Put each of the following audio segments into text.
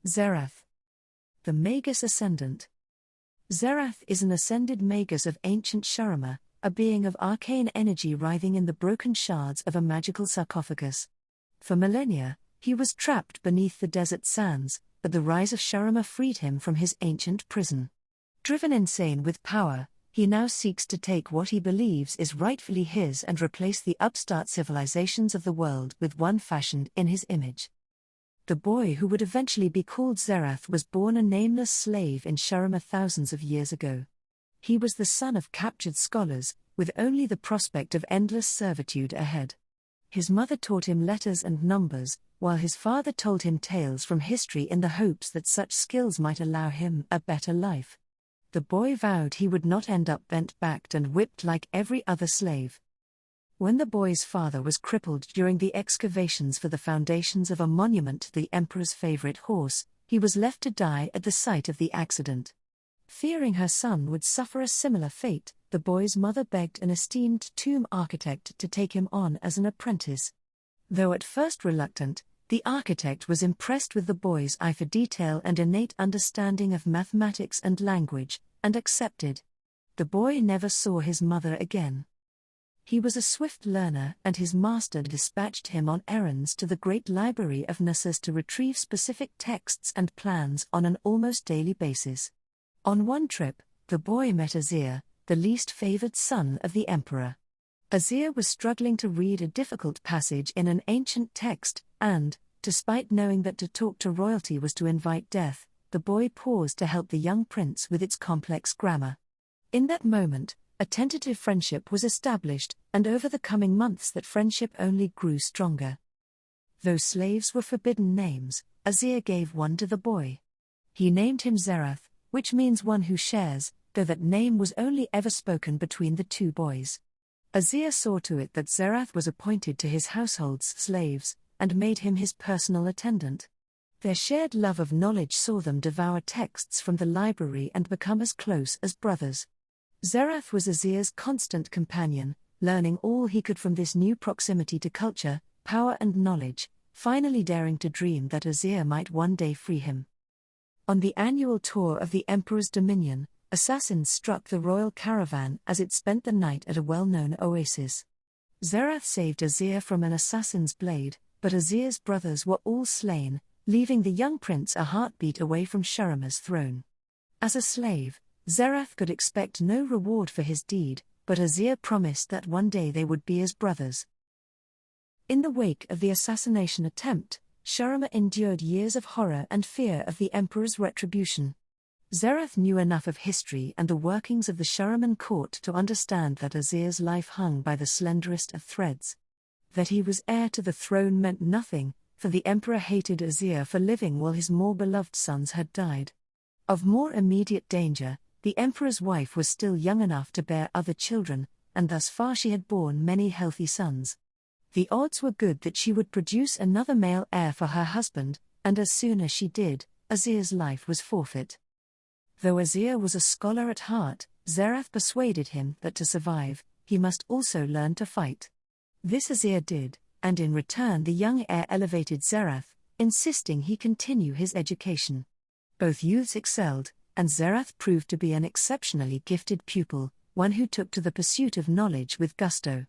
Xerath, the Magus Ascendant. Xerath is an ascended Magus of ancient Shurima, a being of arcane energy writhing in the broken shards of a magical sarcophagus. For millennia, he was trapped beneath the desert sands, but the rise of Shurima freed him from his ancient prison. Driven insane with power, he now seeks to take what he believes is rightfully his and replace the upstart civilizations of the world with one fashioned in his image. The boy who would eventually be called Xerath was born a nameless slave in Shurima thousands of years ago. He was the son of captured scholars, with only the prospect of endless servitude ahead. His mother taught him letters and numbers, while his father told him tales from history in the hopes that such skills might allow him a better life. The boy vowed he would not end up bent-backed and whipped like every other slave. When the boy's father was crippled during the excavations for the foundations of a monument to the emperor's favorite horse, he was left to die at the site of the accident. Fearing her son would suffer a similar fate, the boy's mother begged an esteemed tomb architect to take him on as an apprentice. Though at first reluctant, the architect was impressed with the boy's eye for detail and innate understanding of mathematics and language, and accepted. The boy never saw his mother again. He was a swift learner, and his master dispatched him on errands to the great library of Nessus to retrieve specific texts and plans on an almost daily basis. On one trip, the boy met Azir, the least favored son of the emperor. Azir was struggling to read a difficult passage in an ancient text, and, despite knowing that to talk to royalty was to invite death, the boy paused to help the young prince with its complex grammar. In that moment, a tentative friendship was established, and over the coming months that friendship only grew stronger. Though slaves were forbidden names, Azir gave one to the boy. He named him Xerath, which means one who shares, though that name was only ever spoken between the two boys. Azir saw to it that Xerath was appointed to his household's slaves, and made him his personal attendant. Their shared love of knowledge saw them devour texts from the library and become as close as brothers. Xerath was Azir's constant companion, learning all he could from this new proximity to culture, power and knowledge, finally daring to dream that Azir might one day free him. On the annual tour of the Emperor's dominion, assassins struck the royal caravan as it spent the night at a well-known oasis. Xerath saved Azir from an assassin's blade, but Azir's brothers were all slain, leaving the young prince a heartbeat away from Shurima's throne. As a slave, Xerath could expect no reward for his deed, but Azir promised that one day they would be as brothers. In the wake of the assassination attempt, Shurima endured years of horror and fear of the emperor's retribution. Xerath knew enough of history and the workings of the Shuriman court to understand that Azir's life hung by the slenderest of threads. That he was heir to the throne meant nothing, for the emperor hated Azir for living while his more beloved sons had died. Of more immediate danger, the emperor's wife was still young enough to bear other children, and thus far she had borne many healthy sons. The odds were good that she would produce another male heir for her husband, and as soon as she did, Azir's life was forfeit. Though Azir was a scholar at heart, Xerath persuaded him that to survive, he must also learn to fight. This Azir did, and in return the young heir elevated Xerath, insisting he continue his education. Both youths excelled, and Xerath proved to be an exceptionally gifted pupil, one who took to the pursuit of knowledge with gusto.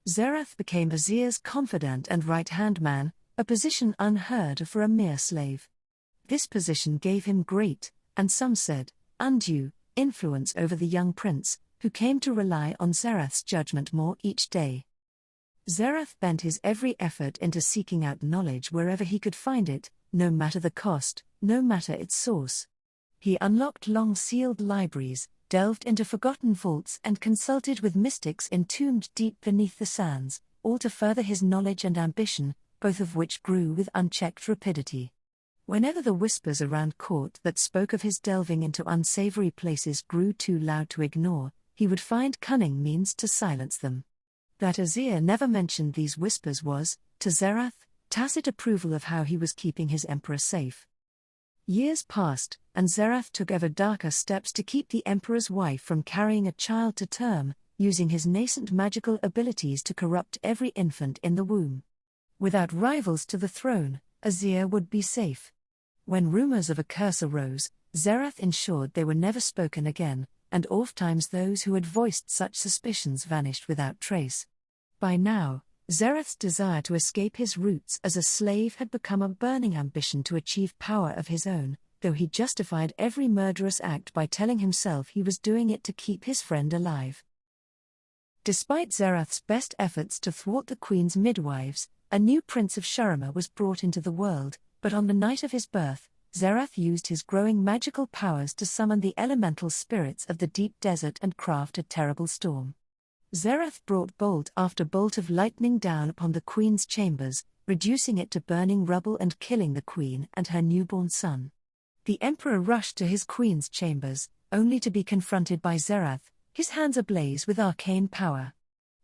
Xerath became Azir's confidant and right-hand man, a position unheard of for a mere slave. This position gave him great, and some said, undue, influence over the young prince, who came to rely on Xerath's judgment more each day. Xerath bent his every effort into seeking out knowledge wherever he could find it, no matter the cost, no matter its source. He unlocked long-sealed libraries, delved into forgotten vaults and consulted with mystics entombed deep beneath the sands, all to further his knowledge and ambition, both of which grew with unchecked rapidity. Whenever the whispers around court that spoke of his delving into unsavory places grew too loud to ignore, he would find cunning means to silence them. That Azir never mentioned these whispers was, to Xerath, tacit approval of how he was keeping his emperor safe. Years passed, and Xerath took ever darker steps to keep the emperor's wife from carrying a child to term, using his nascent magical abilities to corrupt every infant in the womb. Without rivals to the throne, Azir would be safe. When rumors of a curse arose, Xerath ensured they were never spoken again, and ofttimes those who had voiced such suspicions vanished without trace. By now, Xerath's desire to escape his roots as a slave had become a burning ambition to achieve power of his own, though he justified every murderous act by telling himself he was doing it to keep his friend alive. Despite Xerath's best efforts to thwart the Queen's midwives, a new Prince of Shurima was brought into the world, but on the night of his birth, Xerath used his growing magical powers to summon the elemental spirits of the deep desert and craft a terrible storm. Xerath brought bolt after bolt of lightning down upon the Queen's chambers, reducing it to burning rubble and killing the Queen and her newborn son. The Emperor rushed to his Queen's chambers, only to be confronted by Xerath, his hands ablaze with arcane power.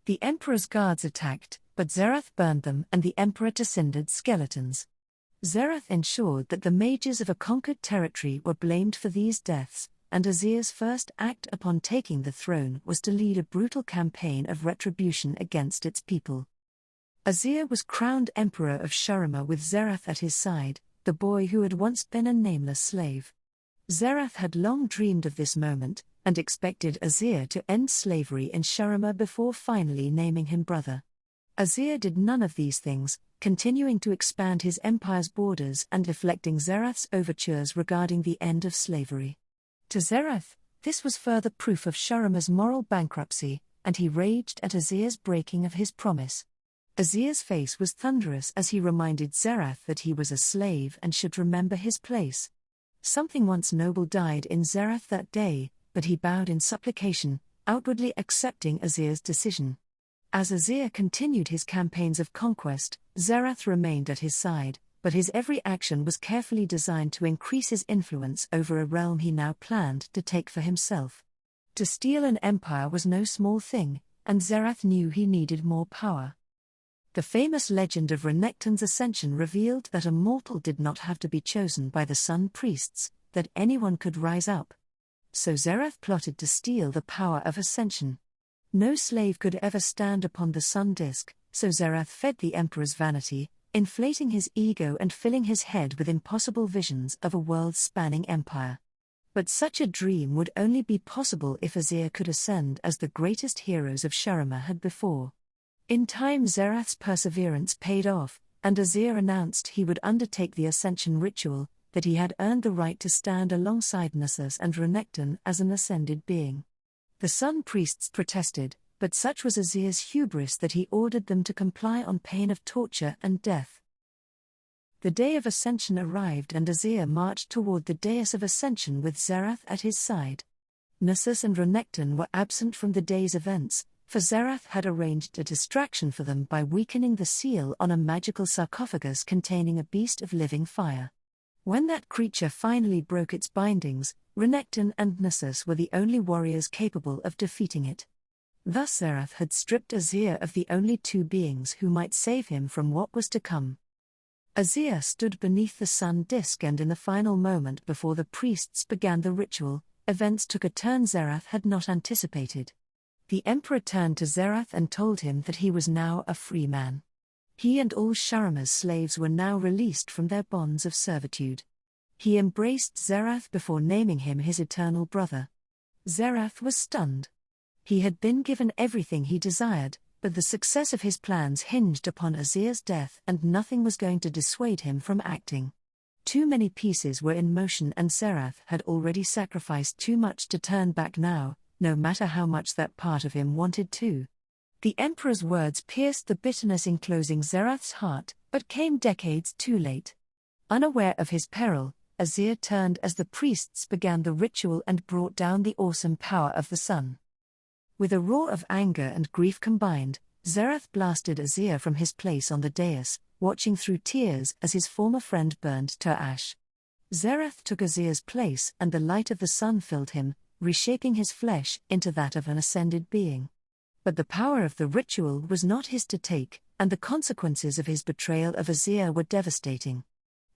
The Emperor's guards attacked, but Xerath burned them and the Emperor to cindered skeletons. Xerath ensured that the mages of a conquered territory were blamed for these deaths, and Azir's first act upon taking the throne was to lead a brutal campaign of retribution against its people. Azir was crowned Emperor of Shurima with Xerath at his side, the boy who had once been a nameless slave. Xerath had long dreamed of this moment, and expected Azir to end slavery in Shurima before finally naming him brother. Azir did none of these things, continuing to expand his empire's borders and deflecting Xerath's overtures regarding the end of slavery. To Xerath, this was further proof of Shurima's moral bankruptcy, and he raged at Azir's breaking of his promise. Azir's face was thunderous as he reminded Xerath that he was a slave and should remember his place. Something once noble died in Xerath that day, but he bowed in supplication, outwardly accepting Azir's decision. As Azir continued his campaigns of conquest, Xerath remained at his side, but his every action was carefully designed to increase his influence over a realm he now planned to take for himself. To steal an empire was no small thing, and Xerath knew he needed more power. The famous legend of Renekton's ascension revealed that a mortal did not have to be chosen by the Sun Priests, that anyone could rise up. So Xerath plotted to steal the power of ascension. No slave could ever stand upon the sun disk, so Xerath fed the Emperor's vanity, inflating his ego and filling his head with impossible visions of a world-spanning empire. But such a dream would only be possible if Azir could ascend as the greatest heroes of Shurima had before. In time Xerath's perseverance paid off, and Azir announced he would undertake the ascension ritual, that he had earned the right to stand alongside Nasus and Renekton as an ascended being. The Sun Priests protested, but such was Azir's hubris that he ordered them to comply on pain of torture and death. The day of ascension arrived and Azir marched toward the dais of ascension with Xerath at his side. Nasus and Renekton were absent from the day's events, for Xerath had arranged a distraction for them by weakening the seal on a magical sarcophagus containing a beast of living fire. When that creature finally broke its bindings, Renekton and Nasus were the only warriors capable of defeating it. Thus Xerath had stripped Azir of the only two beings who might save him from what was to come. Azir stood beneath the sun disk, and in the final moment before the priests began the ritual, events took a turn Xerath had not anticipated. The Emperor turned to Xerath and told him that he was now a free man. He and all Shurima's slaves were now released from their bonds of servitude. He embraced Xerath before naming him his eternal brother. Xerath was stunned. He had been given everything he desired, but the success of his plans hinged upon Azir's death, and nothing was going to dissuade him from acting. Too many pieces were in motion, and Xerath had already sacrificed too much to turn back now, no matter how much that part of him wanted to. The Emperor's words pierced the bitterness enclosing Xerath's heart, but came decades too late. Unaware of his peril, Azir turned as the priests began the ritual and brought down the awesome power of the sun. With a roar of anger and grief combined, Xerath blasted Azir from his place on the dais, watching through tears as his former friend burned to ash. Xerath took Azir's place, and the light of the sun filled him, reshaping his flesh into that of an ascended being. But the power of the ritual was not his to take, and the consequences of his betrayal of Azir were devastating.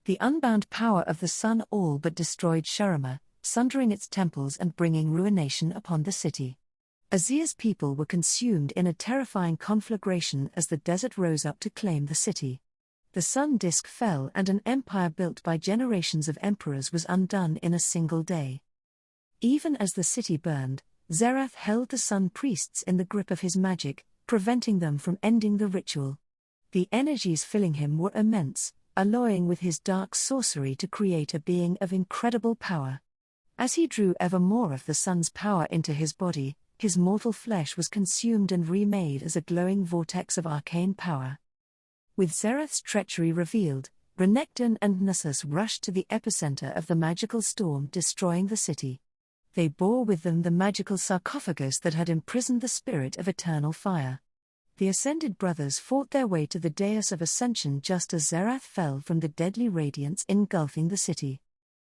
The unbound power of the sun all but destroyed Shurima, sundering its temples and bringing ruination upon the city. Azir's people were consumed in a terrifying conflagration as the desert rose up to claim the city. The sun disk fell and an empire built by generations of emperors was undone in a single day. Even as the city burned, Xerath held the sun priests in the grip of his magic, preventing them from ending the ritual. The energies filling him were immense, alloying with his dark sorcery to create a being of incredible power. As he drew ever more of the sun's power into his body, his mortal flesh was consumed and remade as a glowing vortex of arcane power. With Xerath's treachery revealed, Renekton and Nessus rushed to the epicenter of the magical storm, destroying the city. They bore with them the magical sarcophagus that had imprisoned the spirit of eternal fire. The Ascended Brothers fought their way to the dais of Ascension just as Xerath fell from the deadly radiance engulfing the city.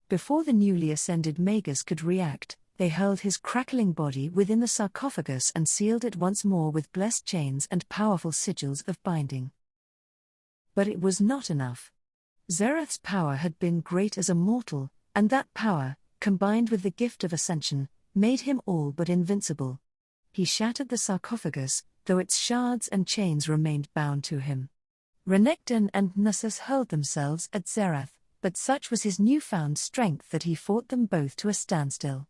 Before the newly ascended Magus could react, they hurled his crackling body within the sarcophagus and sealed it once more with blessed chains and powerful sigils of binding. But it was not enough. Xerath's power had been great as a mortal, and that power, combined with the gift of ascension, made him all but invincible. He shattered the sarcophagus, though its shards and chains remained bound to him. Renekton and Nessus hurled themselves at Xerath, but such was his newfound strength that he fought them both to a standstill.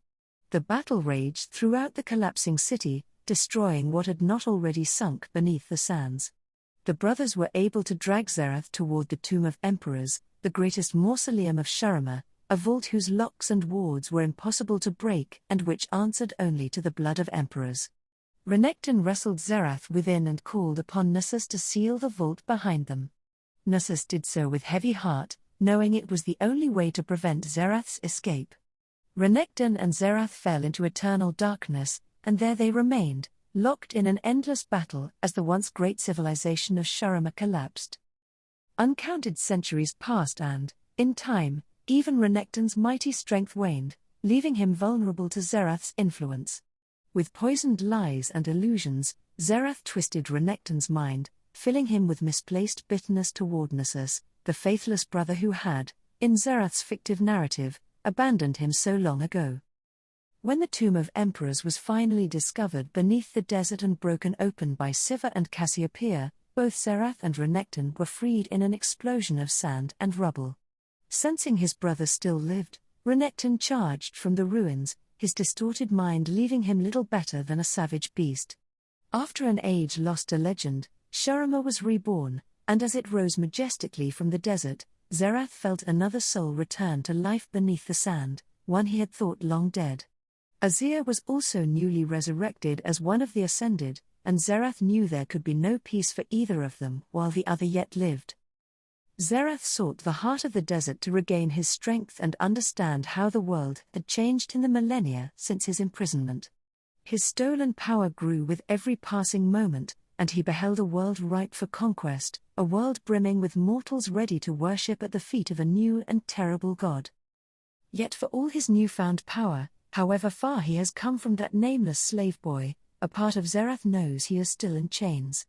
The battle raged throughout the collapsing city, destroying what had not already sunk beneath the sands. The brothers were able to drag Xerath toward the Tomb of Emperors, the greatest mausoleum of Shurima, a vault whose locks and wards were impossible to break and which answered only to the blood of emperors. Renekton wrestled Xerath within and called upon Nessus to seal the vault behind them. Nessus did so with heavy heart, knowing it was the only way to prevent Xerath's escape. Renekton and Xerath fell into eternal darkness, and there they remained, locked in an endless battle as the once great civilization of Shurima collapsed. Uncounted centuries passed and, in time, even Renekton's mighty strength waned, leaving him vulnerable to Xerath's influence. With poisoned lies and illusions, Xerath twisted Renekton's mind, filling him with misplaced bitterness toward Nessus, the faithless brother who had, in Xerath's fictive narrative, abandoned him so long ago. When the Tomb of Emperors was finally discovered beneath the desert and broken open by Siva and Cassiopeia, both Xerath and Renekton were freed in an explosion of sand and rubble. Sensing his brother still lived, Renekton charged from the ruins, his distorted mind leaving him little better than a savage beast. After an age lost to legend, Shurima was reborn, and as it rose majestically from the desert, Xerath felt another soul return to life beneath the sand, one he had thought long dead. Azir was also newly resurrected as one of the Ascended, and Xerath knew there could be no peace for either of them while the other yet lived. Xerath sought the heart of the desert to regain his strength and understand how the world had changed in the millennia since his imprisonment. His stolen power grew with every passing moment, and he beheld a world ripe for conquest, a world brimming with mortals ready to worship at the feet of a new and terrible god. Yet for all his newfound power, however far he has come from that nameless slave boy, a part of Xerath knows he is still in chains.